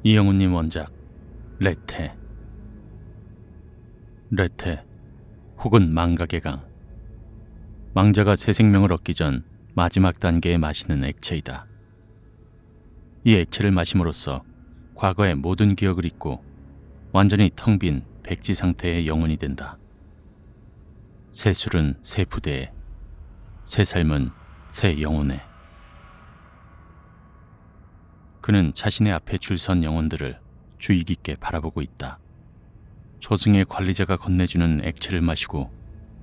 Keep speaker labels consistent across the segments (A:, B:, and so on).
A: 이영훈님 원작 레테 혹은 망각의 강. 망자가 새 생명을 얻기 전 마지막 단계에 마시는 액체이다. 이 액체를 마심으로써 과거의 모든 기억을 잊고 완전히 텅 빈 백지 상태의 영혼이 된다. 새 술은 새 부대에, 새 삶은 새 영혼에. 그는 자신의 앞에 줄 선 영혼들을 주의 깊게 바라보고 있다. 저승의 관리자가 건네주는 액체를 마시고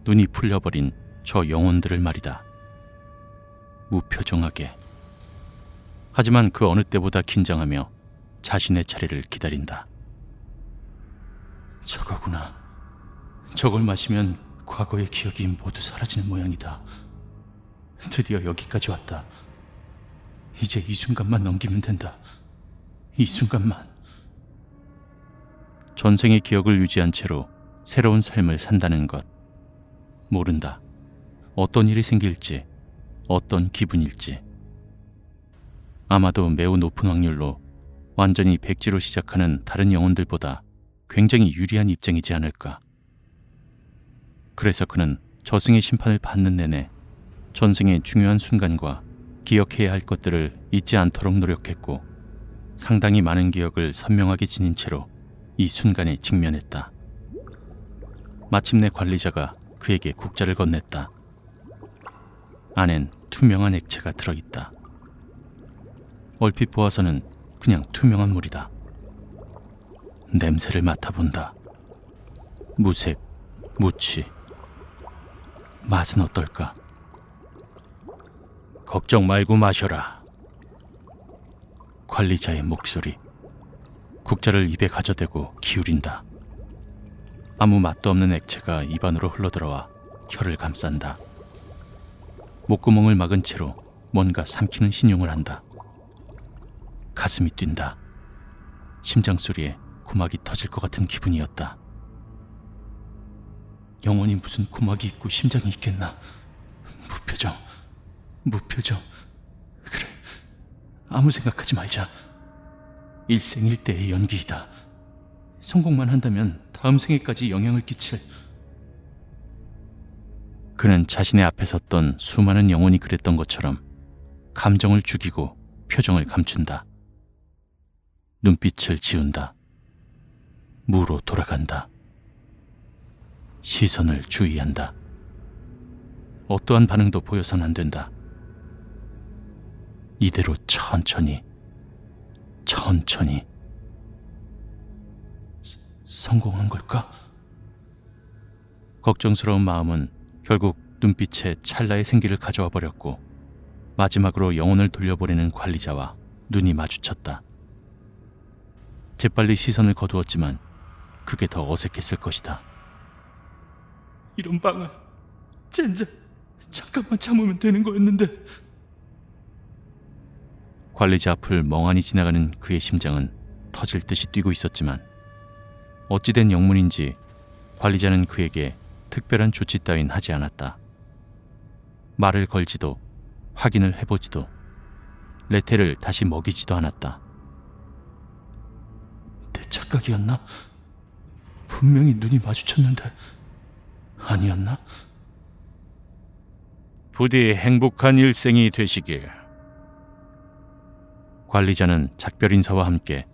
A: 눈이 풀려버린 저 영혼들을 말이다. 무표정하게. 하지만 그 어느 때보다 긴장하며 자신의 차례를 기다린다. 저거구나. 저걸 마시면 과거의 기억이 모두 사라지는 모양이다. 드디어 여기까지 왔다. 이제 이 순간만 넘기면 된다. 이 순간만. 전생의 기억을 유지한 채로 새로운 삶을 산다는 것. 모른다. 어떤 일이 생길지, 어떤 기분일지. 아마도 매우 높은 확률로 완전히 백지로 시작하는 다른 영혼들보다 굉장히 유리한 입장이지 않을까. 그래서 그는 저승의 심판을 받는 내내 전생의 중요한 순간과 기억해야 할 것들을 잊지 않도록 노력했고, 상당히 많은 기억을 선명하게 지닌 채로 이 순간에 직면했다. 마침내 관리자가 그에게 국자를 건넸다. 안엔 투명한 액체가 들어있다. 얼핏 보아서는 그냥 투명한 물이다. 냄새를 맡아본다. 무색, 무취. 맛은 어떨까? 걱정 말고 마셔라. 관리자의 목소리. 국자를 입에 가져대고 기울인다. 아무 맛도 없는 액체가 입안으로 흘러들어와 혀를 감싼다. 목구멍을 막은 채로 뭔가 삼키는 신용을 한다. 가슴이 뛴다. 심장 소리에 고막이 터질 것 같은 기분이었다. 영원히 무슨 고막이 있고 심장이 있겠나. 무표정. 그래, 아무 생각하지 말자. 일생일대의 연기이다. 성공만 한다면 다음 생에까지 영향을 끼칠. 그는 자신의 앞에 섰던 수많은 영혼이 그랬던 것처럼 감정을 죽이고 표정을 감춘다. 눈빛을 지운다. 무로 돌아간다. 시선을 주의한다. 어떠한 반응도 보여선 안 된다. 이대로 천천히. 성공한 걸까? 걱정스러운 마음은 결국 눈빛에 찰나의 생기를 가져와 버렸고, 마지막으로 영혼을 돌려보내는 관리자와 눈이 마주쳤다. 재빨리 시선을 거두었지만 그게 더 어색했을 것이다. 이런 방을 젠장, 잠깐만 참으면 되는 거였는데. 관리자 앞을 멍하니 지나가는 그의 심장은 터질 듯이 뛰고 있었지만 어찌된 영문인지 관리자는 그에게 특별한 조치 따윈 하지 않았다. 말을 걸지도 확인을 해보지도 레테를 다시 먹이지도 않았다. 내 착각이었나? 분명히 눈이 마주쳤는데 아니었나? 부디 행복한 일생이 되시길. 관리자는 작별 인사와 함께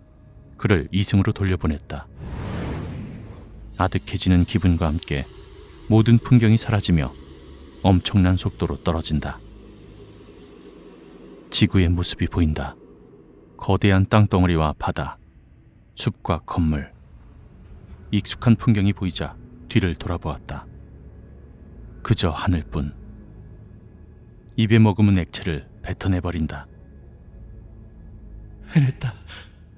A: 그를 이승으로 돌려보냈다. 아득해지는 기분과 함께 모든 풍경이 사라지며 엄청난 속도로 떨어진다. 지구의 모습이 보인다. 거대한 땅덩어리와 바다, 숲과 건물. 익숙한 풍경이 보이자 뒤를 돌아보았다. 그저 하늘뿐. 입에 머금은 액체를 뱉어내버린다. 해냈다.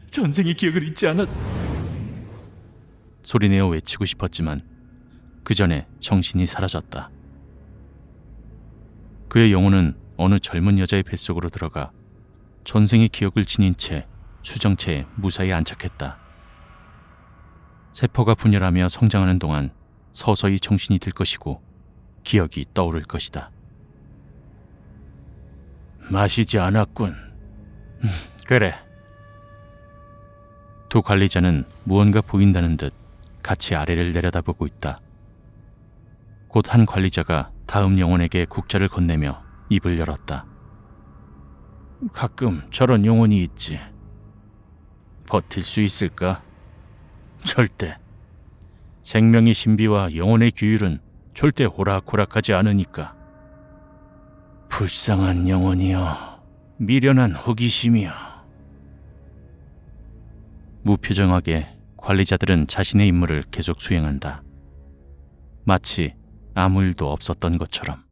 A: 전생의 기억을 잊지 않았. 소리내어 외치고 싶었지만 그 전에 정신이 사라졌다. 그의 영혼은 어느 젊은 여자의 뱃속으로 들어가 전생의 기억을 지닌 채 수정체에 무사히 안착했다. 세포가 분열하며 성장하는 동안 서서히 정신이 들 것이고 기억이 떠오를 것이다. 마시지 않았군. 그래. 두 관리자는 무언가 보인다는 듯 같이 아래를 내려다보고 있다. 곧 한 관리자가 다음 영혼에게 국자를 건네며 입을 열었다. 가끔 저런 영혼이 있지. 버틸 수 있을까? 절대. 생명의 신비와 영혼의 규율은 절대 호락호락하지 않으니까. 불쌍한 영혼이여, 미련한 호기심이여. 무표정하게 관리자들은 자신의 임무를 계속 수행한다. 마치 아무 일도 없었던 것처럼.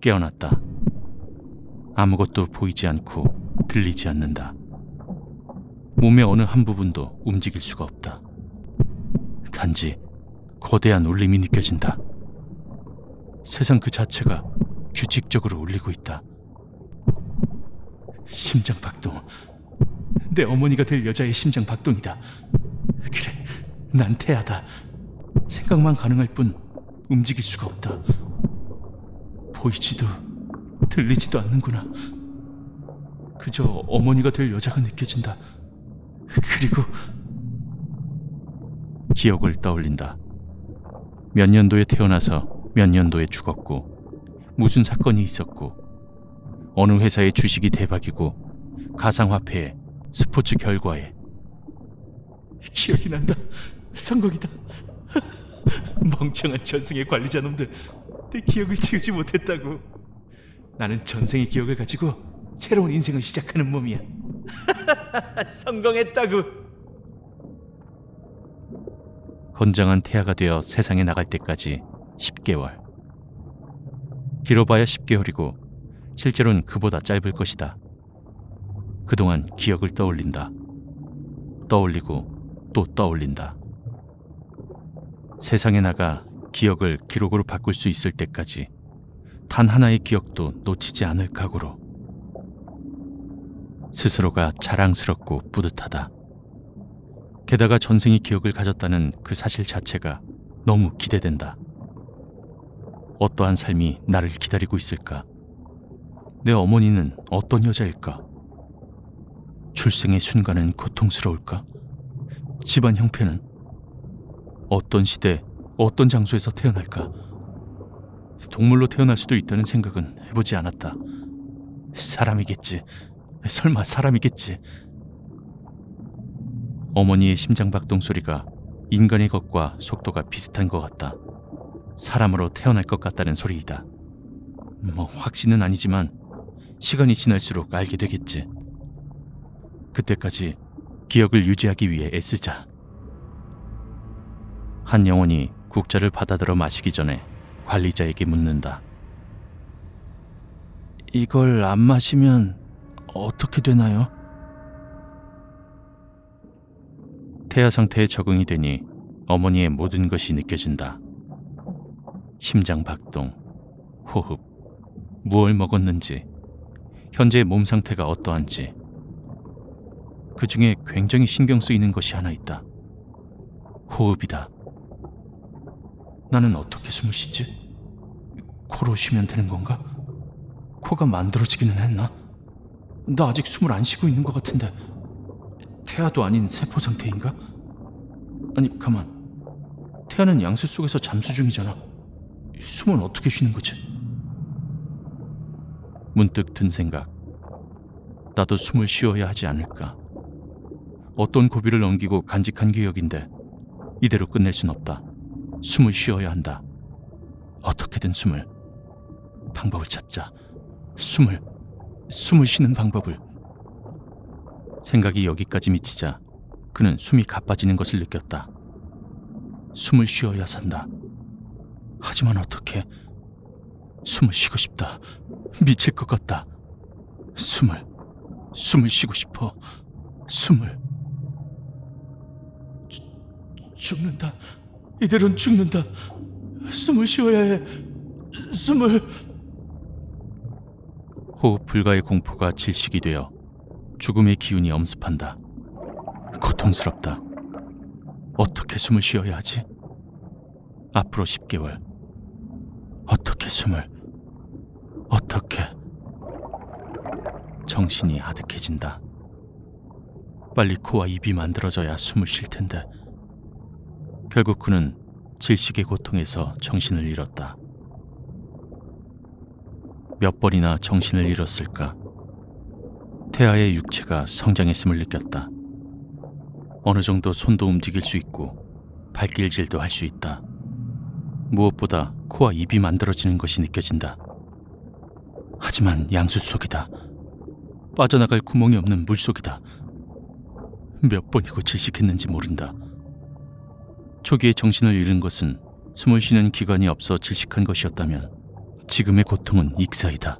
A: 깨어났다. 아무것도 보이지 않고 들리지 않는다. 몸의 어느 한 부분도 움직일 수가 없다. 단지 거대한 울림이 느껴진다. 세상 그 자체가 규칙적으로 울리고 있다. 심장 박동. 내 어머니가 될 여자의 심장 박동이다. 그래, 난 태아다. 생각만 가능할 뿐 움직일 수가 없다. 보이지도 들리지도 않는구나. 그저 어머니가 될 여자가 느껴진다. 그리고 기억을 떠올린다. 몇 년도에 태어나서 몇 년도에 죽었고, 무슨 사건이 있었고, 어느 회사의 주식이 대박이고, 가상화폐에 스포츠 결과에. 기억이 난다. 성공이다. 멍청한 전생의 관리자 놈들, 내 기억을 지우지 못했다고. 나는 전생의 기억을 가지고 새로운 인생을 시작하는 몸이야. 성공했다고. 건장한 태아가 되어 세상에 나갈 때까지 10개월. 길어봐야 10개월이고 실제로는 그보다 짧을 것이다. 그동안 기억을 떠올린다. 떠올리고 또 떠올린다. 세상에 나가 기억을 기록으로 바꿀 수 있을 때까지 단 하나의 기억도 놓치지 않을 각오로. 스스로가 자랑스럽고 뿌듯하다. 게다가 전생의 기억을 가졌다는 그 사실 자체가 너무 기대된다. 어떠한 삶이 나를 기다리고 있을까? 내 어머니는 어떤 여자일까? 출생의 순간은 고통스러울까? 집안 형편은? 어떤 시대, 어떤 장소에서 태어날까? 동물로 태어날 수도 있다는 생각은 해보지 않았다. 사람이겠지. 설마 사람이겠지. 어머니의 심장박동 소리가 인간의 것과 속도가 비슷한 것 같다. 사람으로 태어날 것 같다는 소리이다. 뭐 확신은 아니지만 시간이 지날수록 알게 되겠지. 그때까지 기억을 유지하기 위해 애쓰자. 한 영혼이 국자를 받아들어 마시기 전에 관리자에게 묻는다. 이걸 안 마시면 어떻게 되나요? 태아 상태에 적응이 되니 어머니의 모든 것이 느껴진다. 심장 박동, 호흡, 무엇을 먹었는지, 현재의 몸 상태가 어떠한지. 그 중에 굉장히 신경 쓰이는 것이 하나 있다. 호흡이다. 나는 어떻게 숨을 쉬지? 코로 쉬면 되는 건가? 코가 만들어지기는 했나? 나 아직 숨을 안 쉬고 있는 것 같은데. 태아도 아닌 세포 상태인가? 아니 가만, 태아는 양수 속에서 잠수 중이잖아. 숨은 어떻게 쉬는 거지? 문득 든 생각. 나도 숨을 쉬어야 하지 않을까? 어떤 고비를 넘기고 간직한 기억인데 이대로 끝낼 순 없다. 숨을 쉬어야 한다. 어떻게든 방법을 찾자. 숨을 쉬는 방법을. 생각이 여기까지 미치자 그는 숨이 가빠지는 것을 느꼈다. 숨을 쉬어야 산다. 하지만 어떻게? 숨을 쉬고 싶다. 미칠 것 같다. 숨을 쉬고 싶어. 죽는다. 이대로는 죽는다. 숨을 쉬어야 해. 호흡 불가의 공포가 질식이 되어 죽음의 기운이 엄습한다. 고통스럽다. 어떻게 숨을 쉬어야 하지? 앞으로 10개월. 어떻게 어떻게? 정신이 아득해진다. 빨리 코와 입이 만들어져야 숨을 쉴 텐데. 결국 그는 질식의 고통에서 정신을 잃었다. 몇 번이나 정신을 잃었을까. 태아의 육체가 성장했음을 느꼈다. 어느 정도 손도 움직일 수 있고 발길질도 할 수 있다. 무엇보다 코와 입이 만들어지는 것이 느껴진다. 하지만 양수 속이다. 빠져나갈 구멍이 없는 물속이다. 몇 번이고 질식했는지 모른다. 초기에 정신을 잃은 것은 숨을 쉬는 기관이 없어 질식한 것이었다면 지금의 고통은 익사이다.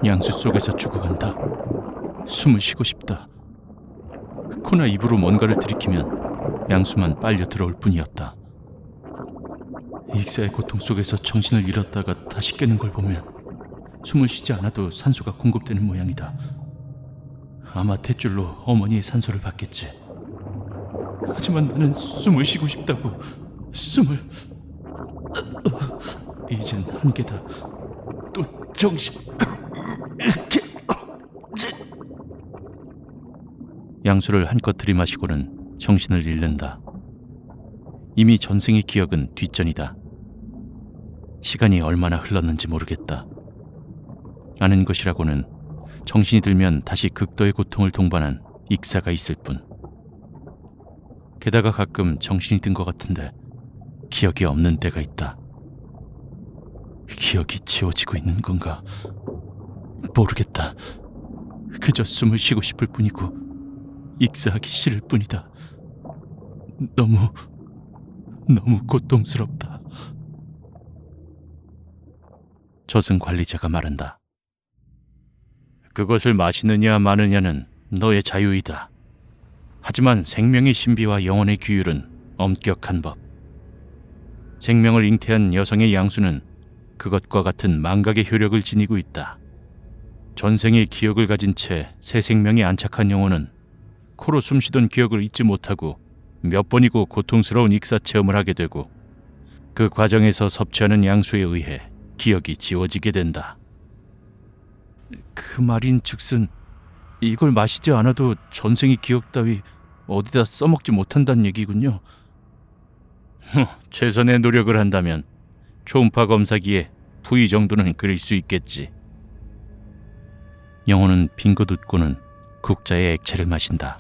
A: 양수 속에서 죽어간다. 숨을 쉬고 싶다. 코나 입으로 뭔가를 들이키면 양수만 빨려 들어올 뿐이었다. 익사의 고통 속에서 정신을 잃었다가 다시 깨는 걸 보면 숨을 쉬지 않아도 산소가 공급되는 모양이다. 아마 탯줄로 어머니의 산소를 받겠지. 하지만 나는 숨을 쉬고 싶다고. 숨을... 이젠 한계다. 또 정신... 양수를 한껏 들이마시고는 정신을 잃는다. 이미 전생의 기억은 뒷전이다. 시간이 얼마나 흘렀는지 모르겠다. 아는 것이라고는 정신이 들면 다시 극도의 고통을 동반한 익사가 있을 뿐. 게다가 가끔 정신이 든 것 같은데 기억이 없는 때가 있다. 기억이 지워지고 있는 건가? 모르겠다. 그저 숨을 쉬고 싶을 뿐이고 익사하기 싫을 뿐이다. 너무 고통스럽다. 저승 관리자가 말한다. 그것을 마시느냐 마느냐는 너의 자유이다. 하지만 생명의 신비와 영혼의 규율은 엄격한 법. 생명을 잉태한 여성의 양수는 그것과 같은 망각의 효력을 지니고 있다. 전생의 기억을 가진 채 새 생명에 안착한 영혼은 코로 숨쉬던 기억을 잊지 못하고 몇 번이고 고통스러운 익사 체험을 하게 되고 그 과정에서 섭취하는 양수에 의해 기억이 지워지게 된다. 그 말인즉슨 이걸 마시지 않아도 전생의 기억 따위 어디다 써먹지 못한다는 얘기군요. 최선의 노력을 한다면 초음파 검사기에 부위 정도는 그릴 수 있겠지. 영혼은 빙긋 웃고는 국자의 액체를 마신다.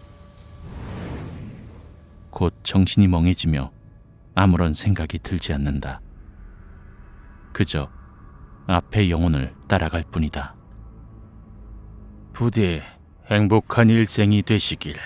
A: 곧 정신이 멍해지며 아무런 생각이 들지 않는다. 그저 앞의 영혼을 따라갈 뿐이다. 부디 행복한 일생이 되시길.